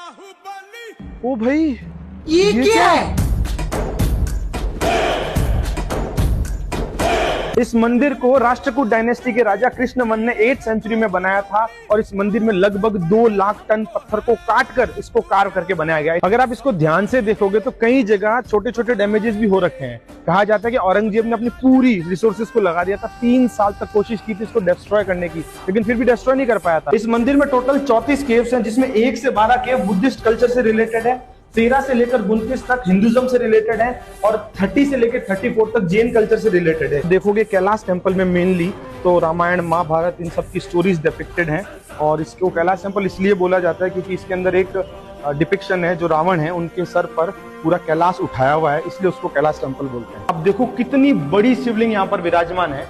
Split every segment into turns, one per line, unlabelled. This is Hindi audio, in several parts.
ओ भाई,
ये क्या है?
इस मंदिर को राष्ट्रकूट डायनेस्टी के राजा कृष्णवर्मन ने 8th सेंचुरी में बनाया था और इस मंदिर में लगभग 2 लाख टन पत्थर को काटकर इसको कार्व करके बनाया गया है। अगर आप इसको ध्यान से देखोगे तो कई जगह छोटे छोटे डैमेजेस भी हो रखे हैं। कहा जाता है कि औरंगजेब ने अपनी पूरी रिसोर्सेज को लगा दिया था, 3 साल तक कोशिश की थी इसको डिस्ट्रॉय करने की, लेकिन फिर भी डिस्ट्रॉय नहीं कर पाया था। इस मंदिर में टोटल 34 केव्स हैं, जिसमें 1 से 12 केव बुद्धिस्ट कल्चर से रिलेटेड है, 13 से लेकर 29 तक हिंदुज्म से रिलेटेड है और 30 से लेकर 34 तक जैन कल्चर से रिलेटेड है। देखोगे कैलाश टेम्पल में मेनली तो रामायण, महाभारत, इन सब की स्टोरीज डिपिक्टेड हैं और इसको कैलाश टेम्पल इसलिए बोला जाता है क्योंकि इसके अंदर एक डिपिक्शन है जो रावण है उनके सर पर पूरा कैलाश उठाया हुआ है, इसलिए उसको कैलाश टेम्पल बोलते हैं। अब देखो कितनी बड़ी शिवलिंग यहाँ पर विराजमान है,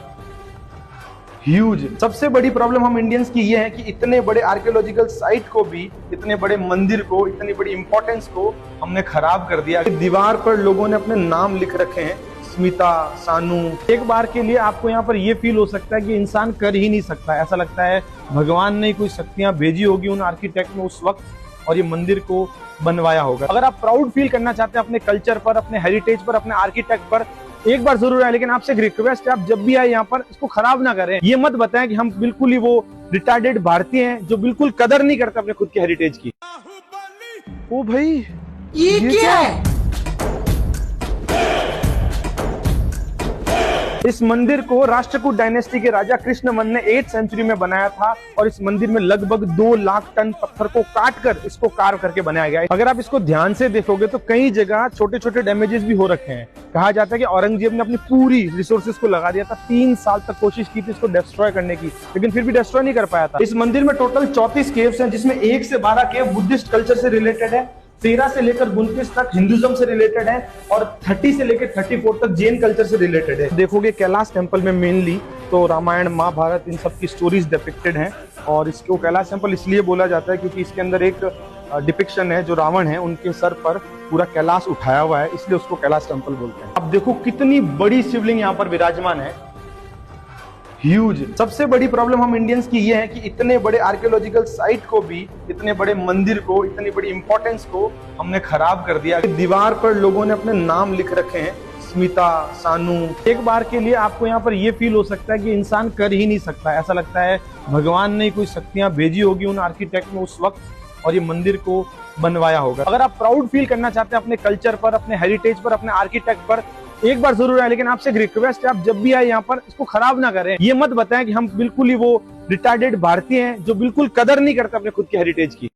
ह्यूज। सबसे बड़ी प्रॉब्लम हम इंडियंस की ये है कि इतने बड़े आर्कियोलॉजिकल साइट को भी, इतने बड़े मंदिर को, इतनी बड़ी इंपॉर्टेंस को हमने खराब कर दिया। दीवार पर लोगों ने अपने नाम लिख रखे हैं, स्मिता, सानू। एक बार के लिए आपको यहाँ पर ये फील हो सकता है कि इंसान कर ही नहीं सकता, ऐसा लगता है भगवान ने कोई शक्तियां भेजी होगी उन आर्किटेक्ट में उस वक्त और ये मंदिर को बनवाया होगा। अगर आप प्राउड फील करना चाहते हैं अपने कल्चर पर, अपने हेरिटेज पर, अपने आर्किटेक्ट पर, एक बार जरूर आए, लेकिन आपसे एक रिक्वेस्ट है, आप जब भी आए यहाँ पर इसको खराब ना करें। ये मत बताएं कि हम बिल्कुल ही वो रिटार्डेड भारतीय हैं जो बिल्कुल कदर नहीं करते अपने खुद के हेरिटेज की। ओ भाई,
ये क्या है?
इस मंदिर को राष्ट्रकूट डायनेस्टी के राजा कृष्णवर्मन ने 8th सेंचुरी में बनाया था और इस मंदिर में लगभग 2 लाख टन पत्थर को काटकर इसको कार्व करके बनाया गया है। अगर आप इसको ध्यान से देखोगे तो कई जगह छोटे छोटे डैमेजेस भी हो रखे हैं। कहा जाता है कि औरंगजेब ने अपनी पूरी रिसोर्सेज को लगा दिया था, 3 साल तक कोशिश की थी इसको डिस्ट्रॉय करने की, लेकिन फिर भी डिस्ट्रॉय नहीं कर पाया था। इस मंदिर में टोटल 34 केव्स हैं, जिसमें 1 से 12 केव बुद्धिस्ट कल्चर से रिलेटेड है, 13 से लेकर 29 तक हिंदुज्म से रिलेटेड है और 30 से लेकर 34 तक जैन कल्चर से रिलेटेड है। देखोगे कैलाश टेम्पल में मेनली तो रामायण, महाभारत, इन सब की स्टोरीज डिपिक्टेड हैं और इसको कैलाश टेम्पल इसलिए बोला जाता है क्योंकि इसके अंदर एक डिपिक्शन है जो रावण है उनके सर पर पूरा कैलाश उठाया हुआ है, इसलिए उसको कैलाश टेम्पल बोलते हैं। अब देखो कितनी बड़ी शिवलिंग यहाँ पर विराजमान है, ह्यूज। सबसे बड़ी प्रॉब्लम हम इंडियंस की ये है कि इतने बड़े आर्कियोलॉजिकल साइट को भी, इतने बड़े मंदिर को, इतनी बड़ी इंपॉर्टेंस को हमने खराब कर दिया। दीवार पर लोगों ने अपने नाम लिख रखे हैं, स्मिता, सानू। एक बार के लिए आपको यहाँ पर ये फील हो सकता है कि इंसान कर ही नहीं सकता, ऐसा लगता है भगवान ने कोई शक्तियां भेजी होगी उन आर्किटेक्ट में उस वक्त और ये मंदिर को बनवाया होगा। अगर आप प्राउड फील करना चाहते हैं अपने कल्चर पर, अपने हेरिटेज पर, अपने आर्किटेक्ट पर, एक बार जरूर आए, लेकिन आपसे एक रिक्वेस्ट है, आप जब भी आए यहाँ पर इसको खराब ना करें। ये मत बताएं कि हम बिल्कुल ही वो रिटार्डेड भारतीय हैं जो बिल्कुल कदर नहीं करते अपने खुद के हेरिटेज की।